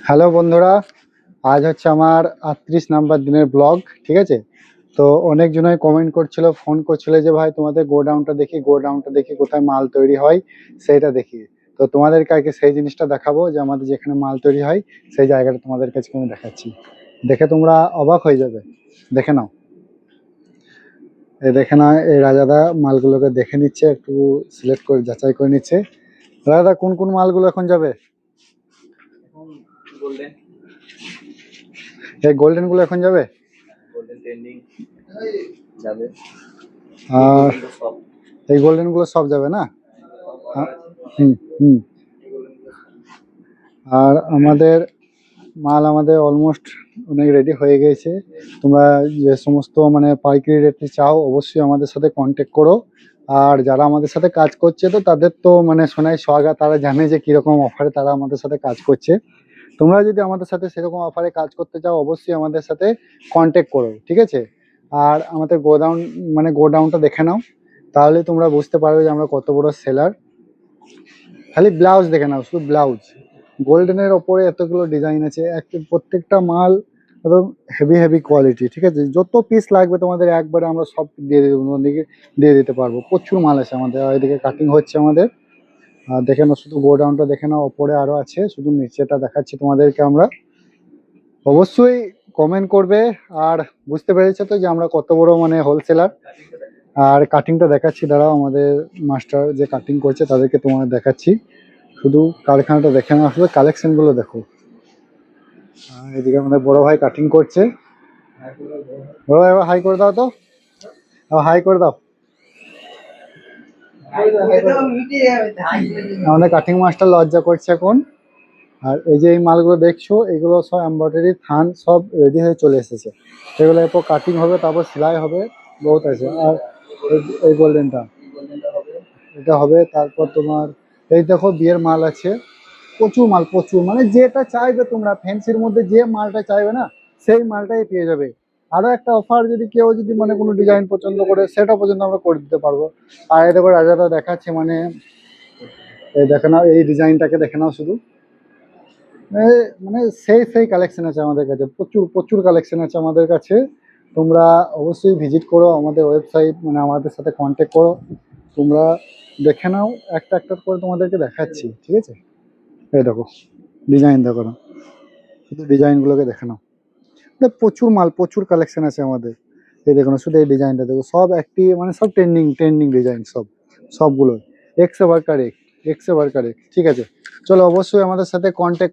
Hello বন্ধুরা, আজ হচ্ছে আমার 38 নাম্বার দিনের ব্লগ। ঠিক আছে, তো অনেকজনই কমেন্ট করছিল, ফোন করছিল যে ভাই তোমাদের গোডাউনটা দেখি কোথায় মাল তৈরি হয় সেইটা দেখি। তো তোমাদেরকে আজকে সেই জিনিসটা দেখাবো যে আমাদের যেখানে মাল তৈরি হয় সেই জায়গাটা তোমাদের কাছে আমি দেখাচ্ছি। দেখে তোমরা অবাক হয়ে যাবে, দেখে নাও। এই দেখে নাও, এই রাজাদা মালগুলোকে দেখে নিচ্ছে, একটু সিলেক্ট করে যাচাই করে নিচ্ছে। রাজাদা কোন কোন মালগুলো এখন যাবে? এই গোল্ডেন গুলো এখন যাবে, আর এই গোল্ডেন গুলো সব যাবে না? হুম হুম। আর আমাদের মাল অলমোস্ট অনেক রেডি হয়ে গেছে। তোমরা যে সমস্ত মানে পাইকারি রেটে চাও অবশ্যই আমাদের সাথে কন্ট্যাক্ট করো। আর যারা আমাদের সাথে কাজ করছে তো তাদের তো মানে সোনাই সোহাগা, তারা জানে যে কিরকম অফারে তারা আমাদের সাথে কাজ করছে। তোমরা যদি আমাদের সাথে সেরকম অফারে কাজ করতে চাও অবশ্যই আমাদের সাথে কন্ট্যাক্ট করো, ঠিক আছে? আর আমাদের গোডাউনটা দেখে নাও, তাহলে তোমরা বুঝতে পারবে যে আমরা কত বড় সেলার। খালি ব্লাউজ দেখে নাও, শুধু ব্লাউজ গোল্ডেনের ওপরে এতগুলো ডিজাইন আছে, প্রত্যেকটা মাল একদম হেভি হেভি কোয়ালিটি। ঠিক আছে, যত পিস লাগবে তোমাদের একবারে আমরা সব দিয়ে দিতে পারবো। প্রচুর মাল আছে আমাদের, আর এদিকে কাটিং হচ্ছে আমাদের। আর দেখে নাও, শুধু গোডাউনটা দেখে নাও, ওপরে আরো আছে, শুধু নিচেটা দেখাচ্ছি তোমাদেরকে আমরা। অবশ্যই কমেন্ট করবে। আর বুঝতে পেরেছো তো যে আমরা কত বড় মানে হোলসেলার। আর কাটিংটা দেখাচ্ছি, দাঁড়াও, আমাদের মাস্টার যে কাটিং করছে তাদেরকে তোমাদের দেখাচ্ছি। শুধু কারখানাটা দেখে না, আসলে কালেকশন গুলো দেখো। এদিকে আমাদের বড় ভাই কাটিং করছে। বড় ভাই এবার হাই করে দাও তো, এবার হাই করে দাও। আমাদের কাটিং মাস্টার লজ্জা করছে এখন। আর এই যে এই মালগুলো দেখছো, এগুলো সব এমব্রয়ডারি থান সব রেডি হয়ে চলে এসেছে। এগুলো এরপর কাটিং হবে, তারপর সেলাই হবে, বহুত আছে। আর এই গোল্ডেনটা এটা হবে। তারপর তোমার এই দেখো বিয়ের মাল আছে, প্রচুর মাল, প্রচুর, মানে যেটা চাইবে তোমরা ফ্যান্সির মধ্যে যে মালটা চাইবে না সেই মালটাই পেয়ে যাবে। আরো একটা অফার, যদি কেউ যদি মানে কোনো ডিজাইন পছন্দ করে সেটা পর্যন্ত আমরা করে দিতে পারবো। আর এই দেখো রাজাদা দেখাচ্ছে, মানে এই দেখে নাও, এই ডিজাইনটাকে দেখে নাও শুধু। মানে সেই কালেকশন আছে আমাদের কাছে, প্রচুর প্রচুর কালেকশন আছে আমাদের কাছে। তোমরা অবশ্যই ভিজিট করো আমাদের ওয়েবসাইট, মানে আমাদের সাথে কন্ট্যাক্ট করো। তোমরা দেখে নাও, একটা একটা করে তোমাদেরকে দেখাচ্ছি, ঠিক আছে? এই দেখো ডিজাইন, দেখো না, শুধু ডিজাইনগুলোকে দেখে নাও। প্রচুর মাল, প্রচুর কালেকশন আছে আমাদের। এই দেখো না, শুধু এই ডিজাইনটা দেখো, সব একটি মানে সব ট্রেন্ডিং ট্রেন্ডিং ডিজাইন, সবগুলো এক্স এ ওয়ার্কার এক, এক্স এ ওয়ার্কার এক। ঠিক আছে, চলো অবশ্যই আমাদের সাথে কন্ট্যাক্ট